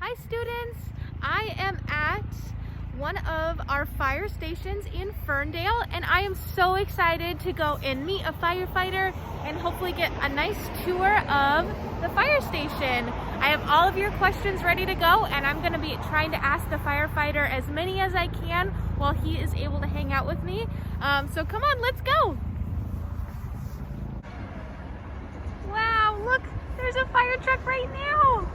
Hi students, I am at one of our fire stations in Ferndale and I am so excited to go and meet a firefighter and hopefully get a nice tour of the fire station. I have all of your questions ready to go and I'm going to be trying to ask the firefighter as many as I can while he is able to hang out with me. So come on, let's go. Wow, look, there's a fire truck right now.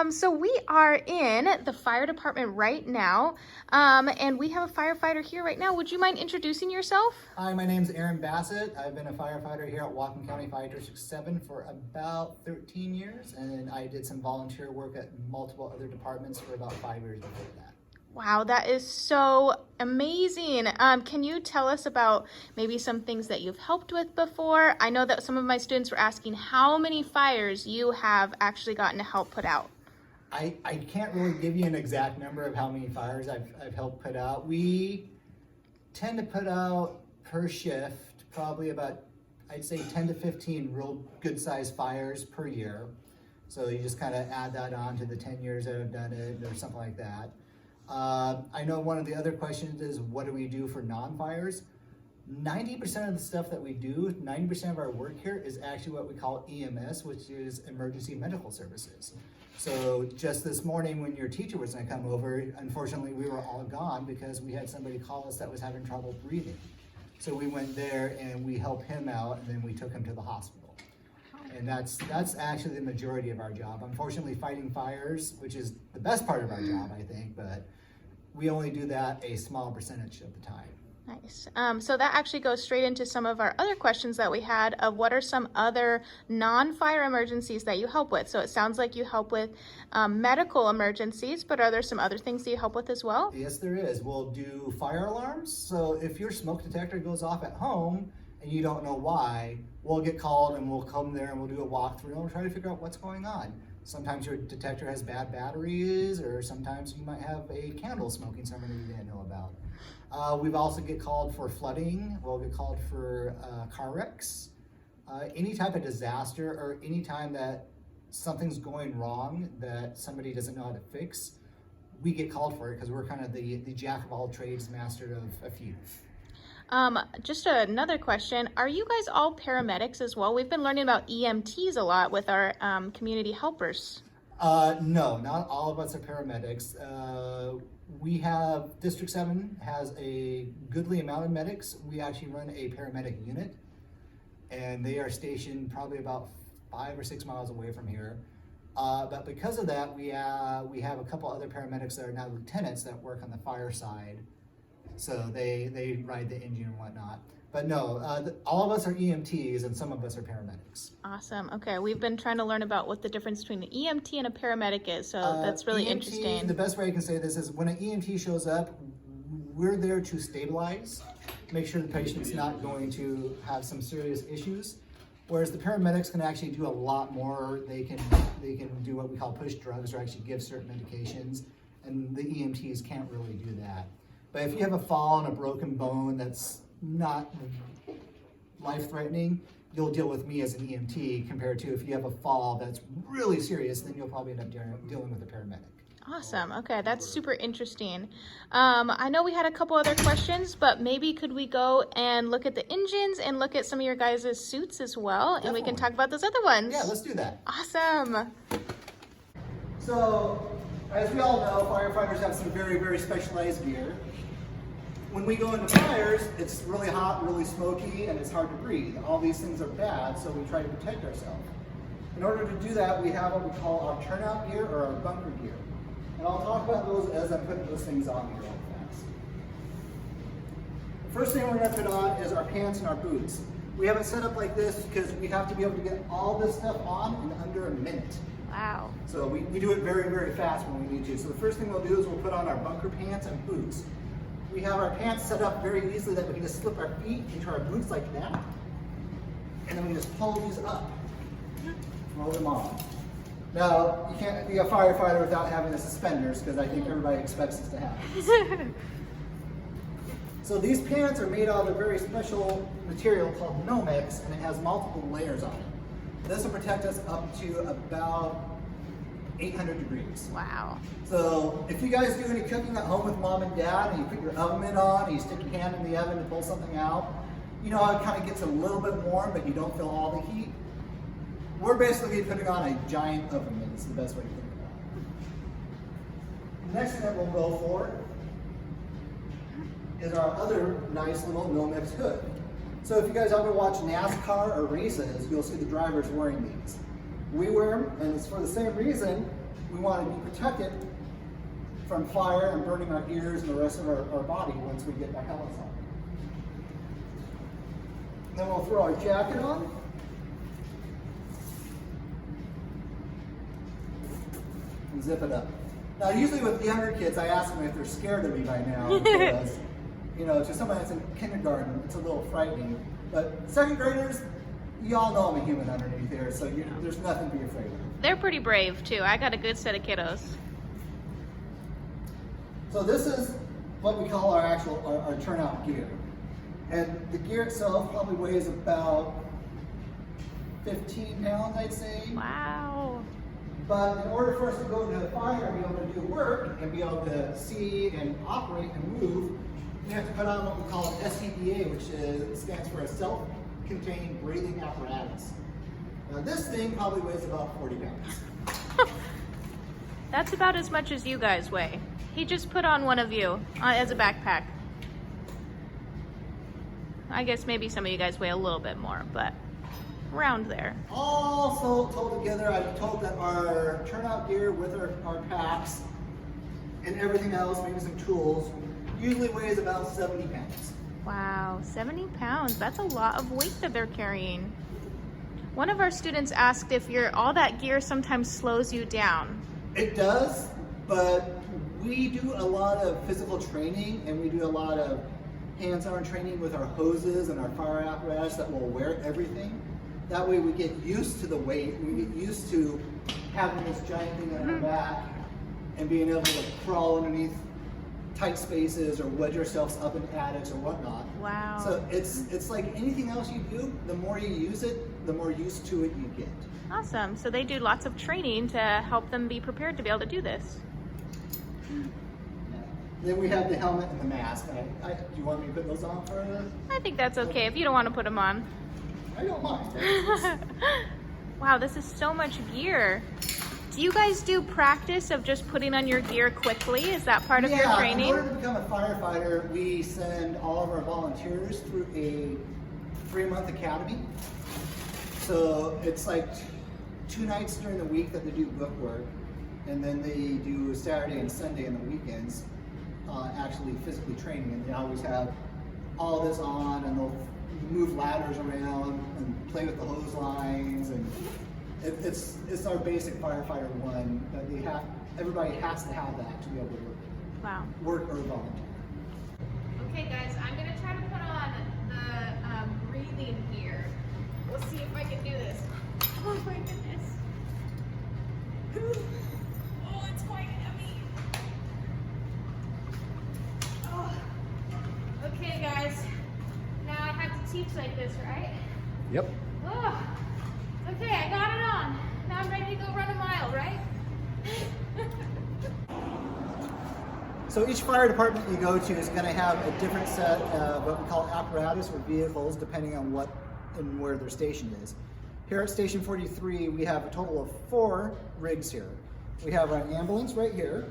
So we are in the fire department right now, and we have a firefighter here right now. Would you mind introducing yourself? Hi, my name's Aaron Bassett. I've been a firefighter here at Whatcom County Fire District 7 for about 13 years, and I did some volunteer work at multiple other departments for about 5 years before that. Wow, that is so amazing. Can you tell us about maybe some things that you've helped with before? I know that some of my students were asking how many fires you have actually gotten to help put out. I can't really give you an exact number of how many fires I've helped put out. We tend to put out per shift probably about, I'd say 10 to 15 real good sized fires per year. So you just kind of add that on to the 10 years that I've done it or something like that. I know one of the other questions is what do we do for non-fires? 90% of the stuff that we do, 90% of our work here is actually what we call EMS, which is emergency medical services. So just this morning when your teacher was gonna come over, unfortunately we were all gone because we had somebody call us that was having trouble breathing. So we went there and we helped him out and then we took him to the hospital. And that's actually the majority of our job. Unfortunately, fighting fires, which is the best part of our job, I think, but we only do that a small percentage of the time. Nice. So that actually goes straight into some of our other questions that we had of what are some other non-fire emergencies that you help with. So it sounds like you help with medical emergencies, but are there some other things that you help with as well? Yes, there is. We'll do fire alarms. So if your smoke detector goes off at home and you don't know why, we'll get called and we'll come there and we'll do a walkthrough and we'll try to figure out what's going on. Sometimes your detector has bad batteries, or sometimes you might have a candle smoking somewhere you didn't know about. We've also get called for flooding. We'll get called for car wrecks. Any type of disaster or any time that something's going wrong that somebody doesn't know how to fix, we get called for it because we're kind of the jack of all trades, master of a few. Just another question. Are you guys all paramedics as well? We've been learning about EMTs a lot with our community helpers. No, not all of us are paramedics. We have, District 7 has a goodly amount of medics. We actually run a paramedic unit, and they are stationed probably about 5 or 6 miles away from here. But because of that, we have a couple other paramedics that are now lieutenants that work on the fire side. So they ride the engine and whatnot. But no, all of us are EMTs and some of us are paramedics. Awesome. Okay, we've been trying to learn about what the difference between an EMT and a paramedic is, so that's really EMT, interesting. The best way I can say this is when an EMT shows up, we're there to stabilize, make sure the patient's not going to have some serious issues. Whereas the paramedics can actually do a lot more. They can do what we call push drugs or actually give certain medications, and the EMTs can't really do that. But if you have a fall and a broken bone that's not life-threatening, you'll deal with me as an EMT compared to if you have a fall that's really serious, then you'll probably end up dealing with a paramedic. Awesome. Okay, that's super interesting. I know we had a couple other questions, but maybe could we go and look at the engines and look at some of your guys' suits as well, and we can talk about those other ones. Yeah, let's do that. Awesome. So, as we all know, firefighters have some very, very specialized gear. When we go into fires, it's really hot, really smoky, and it's hard to breathe. All these things are bad, so we try to protect ourselves. In order to do that, we have what we call our turnout gear or our bunker gear. And I'll talk about those as I'm putting those things on here real fast. The first thing we're going to put on is our pants and our boots. We have it set up like this because we have to be able to get all this stuff on in under a minute. Wow. So we do it very, very fast when we need to. So the first thing we'll do is we'll put on our bunker pants and boots. We have our pants set up very easily that we can just slip our feet into our boots like that. And then we just pull these up, roll them on. Now, you can't be a firefighter without having the suspenders, because I think everybody expects us to have it. So these pants are made out of a very special material called Nomex, and it has multiple layers on it. This will protect us up to about 800 degrees. Wow. So if you guys do any cooking at home with mom and dad, and you put your oven mitt on, and you stick your hand in the oven to pull something out, you know how it kind of gets a little bit warm, but you don't feel all the heat? We're basically putting on a giant oven mitt. It's the best way to think about it. Next thing that we'll go for is our other nice little Nomex hood. So if you guys ever watch NASCAR or races, you'll see the drivers wearing these. We wear them, and it's for the same reason. We want to be protected from fire and burning our ears and the rest of our body once we get our helmets on. Then we'll throw our jacket on. And zip it up. Now, usually with younger kids, I ask them if they're scared of me by now, because, you know, to someone that's in kindergarten, it's a little frightening. But second graders, you all know I'm a human underneath there, so there's nothing to be afraid of. They're pretty brave too. I got a good set of kiddos. So this is what we call our turnout gear. And the gear itself probably weighs about 15 pounds, I'd say. Wow. But in order for us to go to the fire and be able to do work and be able to see and operate and move, we have to put on what we call an SCBA, which stands for a self-contained breathing apparatus. Now this thing probably weighs about 40 pounds. That's about as much as you guys weigh. He just put on one of you as a backpack. I guess maybe some of you guys weigh a little bit more, but around there. Also told together, I've told that our turnout gear with our packs and everything else, maybe some tools, usually weighs about 70 pounds. Wow, 70 pounds. That's a lot of weight that they're carrying. One of our students asked if all that gear sometimes slows you down. It does, but we do a lot of physical training, and we do a lot of hands-on training with our hoses and our fire apparatus that will wear everything. That way we get used to the weight, we get used to having this giant thing on our back and being able to crawl underneath tight spaces or wedge ourselves up in attics or whatnot. Wow. So it's like anything else you do, the more you use it, the more used to it you get. Awesome. So they do lots of training to help them be prepared to be able to do this. Then we have the helmet and the mask. Do you want me to put those on for us? I think that's okay if you don't want to put them on. I don't mind. Wow, this is so much gear. Do you guys do practice of just putting on your gear quickly? Is that part of your training? In order to become a firefighter, we send all of our volunteers through a 3-month academy. So it's like 2 nights during the week that they do book work, and then they do Saturday and Sunday and the weekends actually physically training, and they always have all this on, and they'll move ladders around and play with the hose lines, and it's our basic firefighter one that everybody has to have that to be able to work. Wow. Work or volunteer. Okay guys, I'm gonna try to put on the breathing gear. We'll see if I can do this. Oh my goodness. Oh, it's quite heavy. Oh. Okay guys, now I have to teach like this, right? Yep. Oh. Okay, I got it on. Now I'm ready to go run a mile, right? So each fire department you go to is going to have a different set of what we call apparatus or vehicles, depending on what and where their station is. Here at Station 43, we have a total of 4 rigs here. We have our ambulance right here.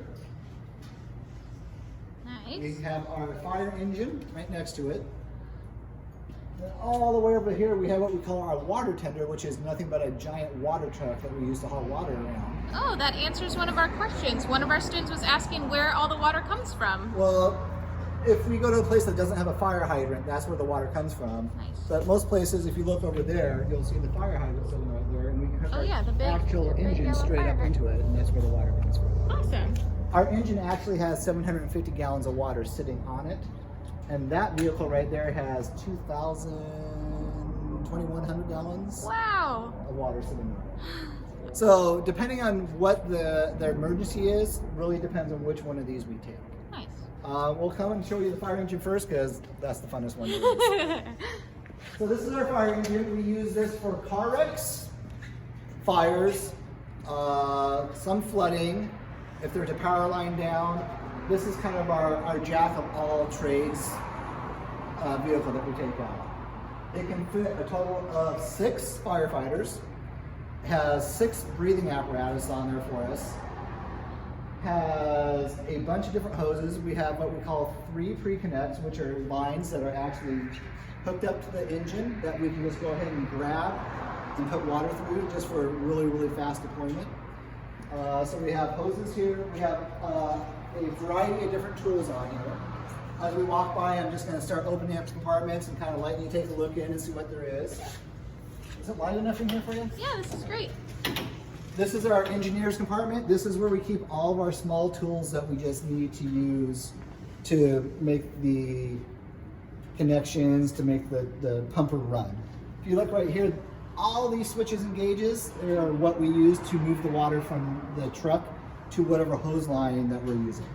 Nice. We have our fire engine right next to it. And all the way over here, we have what we call our water tender, which is nothing but a giant water truck that we use to haul water around. Oh, that answers one of our questions. One of our students was asking where all the water comes from. Well, if we go to a place that doesn't have a fire hydrant, that's where the water comes from. Nice. But most places, if you look over there, you'll see the fire hydrant sitting right there, and we can hook the big, actual big engine yellow straight fire up into it, and that's where the water comes from. Awesome. Our engine actually has 750 gallons of water sitting on it, and that vehicle right there has 2,100 gallons Wow. of water sitting on it. So depending on what the emergency is, really depends on which one of these we take. Nice. We'll come and show you the fire engine first because that's the funnest one to use. So this is our fire engine. We use this for car wrecks, fires, some flooding, if there's a power line down. This is kind of our jack of all trades vehicle that we take out. It can fit a total of 6 firefighters. Has 6 breathing apparatus on there for us. Has a bunch of different hoses. We have what we call 3 pre-connects, which are lines that are actually hooked up to the engine that we can just go ahead and grab and put water through just for really, really fast deployment. So we have hoses here. We have a variety of different tools on here. As we walk by, I'm just going to start opening up compartments and kind of letting you take a look in and see what there is. Is it light enough in here for you? Yeah, this is great. This is our engineer's compartment. This is where we keep all of our small tools that we just need to use to make the connections, to make the pumper run. If you look right here, all these switches and gauges are what we use to move the water from the truck to whatever hose line that we're using.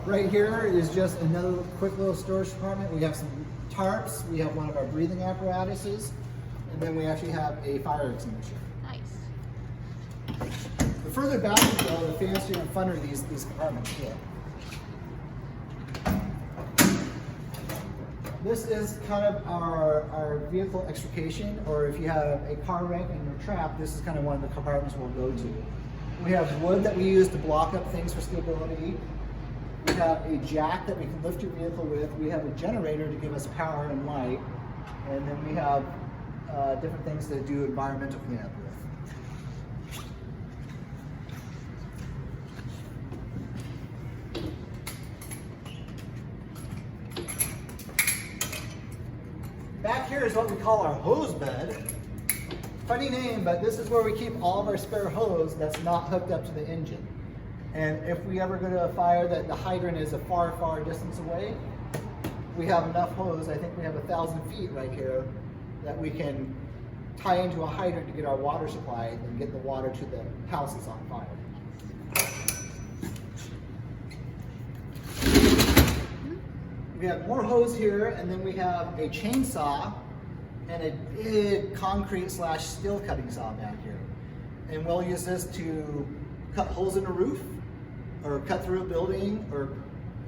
Right here is just another quick little storage compartment. We have some tarps, we have one of our breathing apparatuses, and then we actually have a fire extinguisher. Nice. The further back you go, the fancier and funner these compartments get. This is kind of our vehicle extrication, or if you have a car wreck and you're trapped, this is kind of one of the compartments we'll go to. We have wood that we use to block up things for stability. We have a jack that we can lift your vehicle with. We have a generator to give us power and light. And then we have different things that do environmental cleanup with. Back here is what we call our hose bed. Funny name, but this is where we keep all of our spare hose that's not hooked up to the engine. And if we ever go to a fire that the hydrant is a far, far distance away, we have enough hose, I think we have 1,000 feet right here, that we can tie into a hydrant to get our water supply and get the water to the houses on fire. We have more hose here, and then we have a chainsaw and a big concrete / steel cutting saw back here. And we'll use this to cut holes in the roof, or cut through a building, or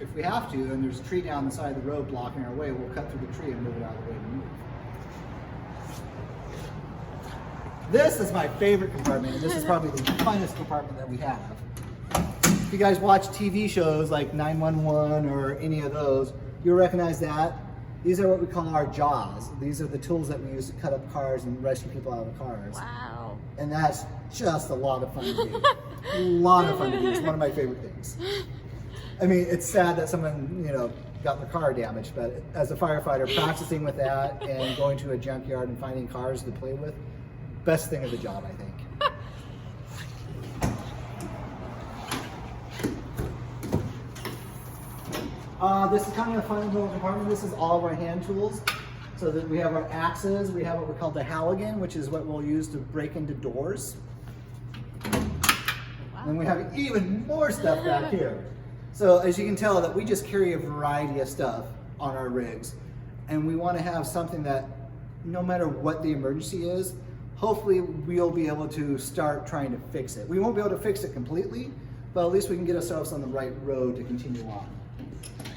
if we have to, and there's a tree down the side of the road blocking our way, we'll cut through the tree and move it out of the way to move. This is my favorite compartment, and this is probably the funnest compartment that we have. If you guys watch TV shows like 911 or any of those, you'll recognize that. These are what we call our jaws. These are the tools that we use to cut up cars and rescue people out of cars. Wow. And that's just a lot of fun to do. A lot of fun to do. It's one of my favorite things. I mean, it's sad that someone, got their car damaged, but as a firefighter, practicing with that and going to a junkyard and finding cars to play with, best thing of the job, I think. This is kind of a fun little compartment. This is all of our hand tools. So that we have our axes, we have what we call the Halligan, which is what we'll use to break into doors. Wow. And we have even more stuff back here. So as you can tell, that we just carry a variety of stuff on our rigs. And we want to have something that, no matter what the emergency is, hopefully we'll be able to start trying to fix it. We won't be able to fix it completely, but at least we can get ourselves on the right road to continue on.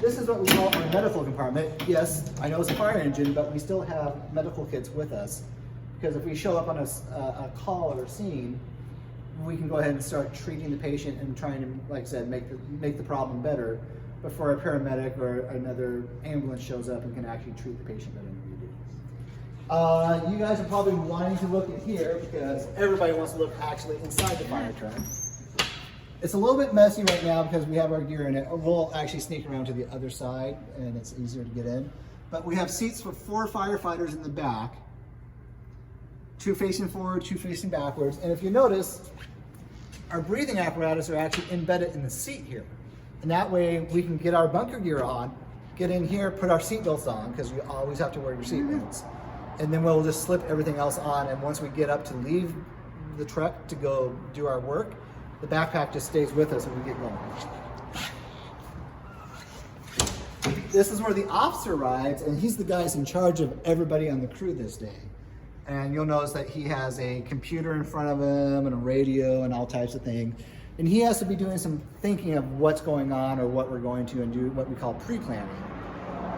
This is what we call our medical compartment. Yes, I know it's a fire engine, but we still have medical kits with us. Because if we show up on a call or a scene, we can go ahead and start treating the patient and trying to, like I said, make the problem better before a paramedic or another ambulance shows up and can actually treat the patient better than we do. You guys are probably wanting to look at here because everybody wants to look actually inside the fire truck. It's a little bit messy right now because we have our gear in it. We'll actually sneak around to the other side and it's easier to get in. But we have seats for 4 firefighters in the back, 2 facing forward, 2 facing backwards. And if you notice, our breathing apparatus are actually embedded in the seat here. And that way we can get our bunker gear on, get in here, put our seatbelts on, because you always have to wear your seatbelts. and then we'll just slip everything else on. And once we get up to leave the truck to go do our work, the backpack just stays with us and we get going. This is where the officer rides, and he's the guy in charge of everybody on the crew this day. And you'll notice that he has a computer in front of him and a radio and all types of things. And he has to be doing some thinking of what's going on or what we're going to, and do what we call pre-planning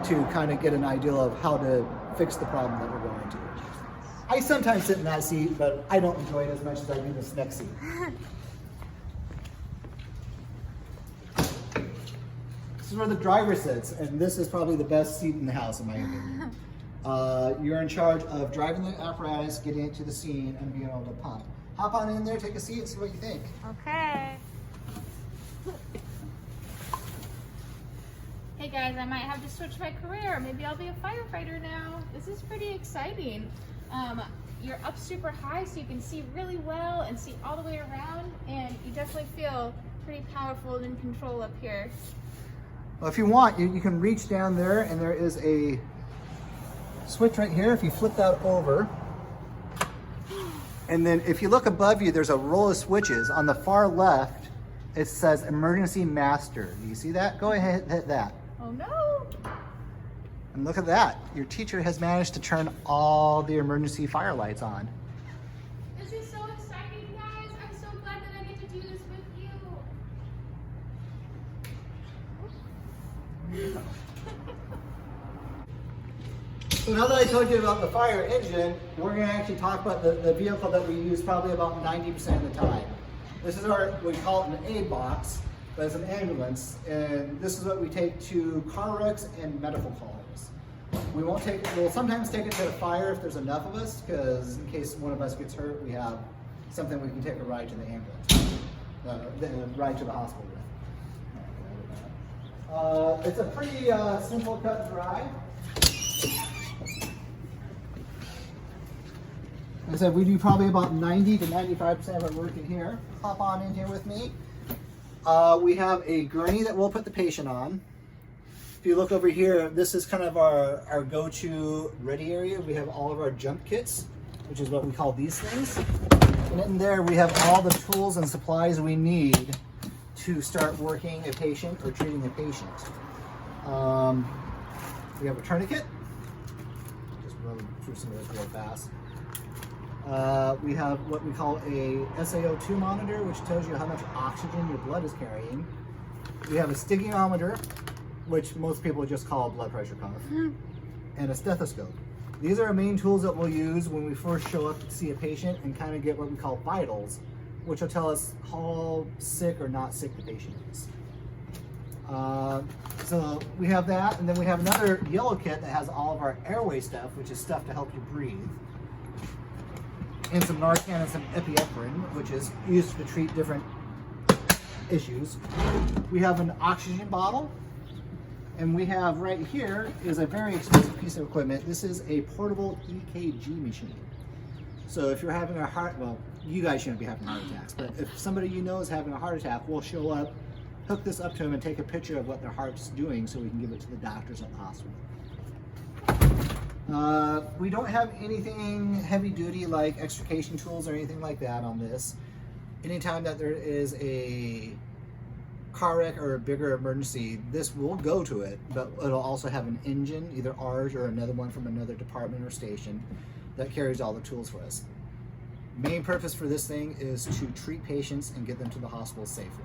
to kind of get an idea of how to fix the problem that we're going to. I sometimes sit in that seat, but I don't enjoy it as much as I do this next seat. This is where the driver sits, and this is probably the best seat in the house, in my opinion. You're in charge of driving the apparatus, getting it to the scene, and being able to pump. Hop on in there, take a seat, and see what you think. Okay. Hey guys, I might have to switch my career. Maybe I'll be a firefighter now. This is pretty exciting. You're up super high so you can see really well and see all the way around, and you definitely feel pretty powerful and in control up here. Well, if you want, you can reach down there, and there is a switch right here. If you flip that over, and then if you look above you, there's a row of switches. On the far left, it says Emergency Master. Do you see that? Go ahead and hit that. Oh no! And look at that. Your teacher has managed to turn all the emergency fire lights on. This is so exciting, guys. I'm so glad that I get to do this with you. So now that I told you about the fire engine, we're going to actually talk about the vehicle that we use probably about 90% of the time. This is we call it an aid box, but it's an ambulance, and this is what we take to car wrecks and medical calls. We'll sometimes take it to the fire if there's enough of us, because in case one of us gets hurt, we have something we can take a ride to the ambulance, ride to the hospital with. It's a pretty simple cut and dry. Like I said, we do probably about 90 to 95% of our work in here. Hop on in here with me. We have a gurney that we'll put the patient on. If you look over here, this is kind of our go-to ready area. We have all of our jump kits, which is what we call these things. And in there we have all the tools and supplies we need to start working a patient or treating a patient. We have a tourniquet. Just run through some of this real fast. We have what we call a SaO2 monitor, which tells you how much oxygen your blood is carrying. We have a stigiometer, which most people just call a blood pressure cuff, and a stethoscope. These are our main tools that we'll use when we first show up to see a patient and kind of get what we call vitals, which will tell us how sick or not sick the patient is. So we have that, and then we have another yellow kit that has all of our airway stuff, which is stuff to help you breathe. And some Narcan and some epinephrine, which is used to treat different issues. We have an oxygen bottle, and we have right here is a very expensive piece of equipment. This is a portable EKG machine. So if you're having a heart, well, you guys shouldn't be having heart attacks, but if somebody you know is having a heart attack, we'll show up, hook this up to them, and take a picture of what their heart's doing so we can give it to the doctors at the hospital. We don't have anything heavy duty like extrication tools or anything like that on this. Anytime that there is a car wreck or a bigger emergency, this will go to it, but it'll also have an engine, either ours or another one from another department or station, that carries all the tools for us. Main purpose for this thing is to treat patients and get them to the hospital safely.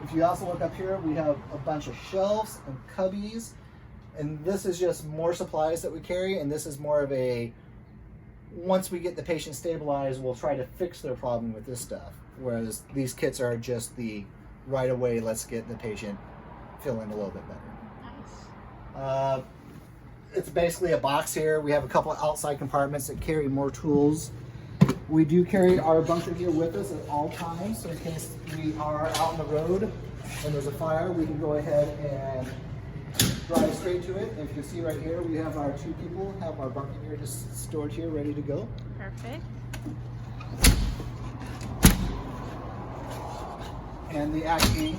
If you also look up here, we have a bunch of shelves and cubbies, and this is just more supplies that we carry, and this is more of a, once we get the patient stabilized, we'll try to fix their problem with this stuff. Whereas these kits are just the right away, let's get the patient feeling a little bit better. Nice. It's basically a box here. We have a couple of outside compartments that carry more tools. We do carry our bunker gear with us at all times, so in case we are out on the road and there's a fire, we can go ahead and drive straight to it. And if you can see right here, we have our two people have our bunker gear just stored here, ready to go. Perfect. And they actually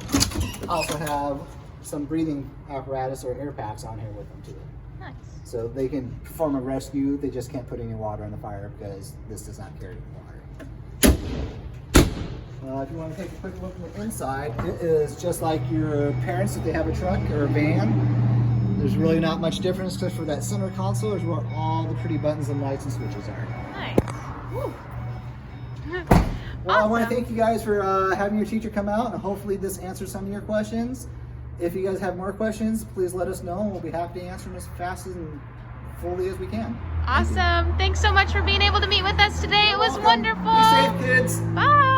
also have some breathing apparatus or air packs on here with them too. Nice. So they can perform a rescue, they just can't put any water on the fire because this does not carry any water. If you want to take a quick look at the inside, it is just like your parents if they have a truck or a van. There's really not much difference except for that center console is where all the pretty buttons and lights and switches are. Nice. Woo. Well, Awesome. I want to thank you guys for having your teacher come out, and hopefully this answers some of your questions. If you guys have more questions, please let us know, and we'll be happy to answer them as fast and fully as we can. Awesome. Thanks so much for being able to meet with us today. It was Welcome. wonderful. Be safe, kids. Bye.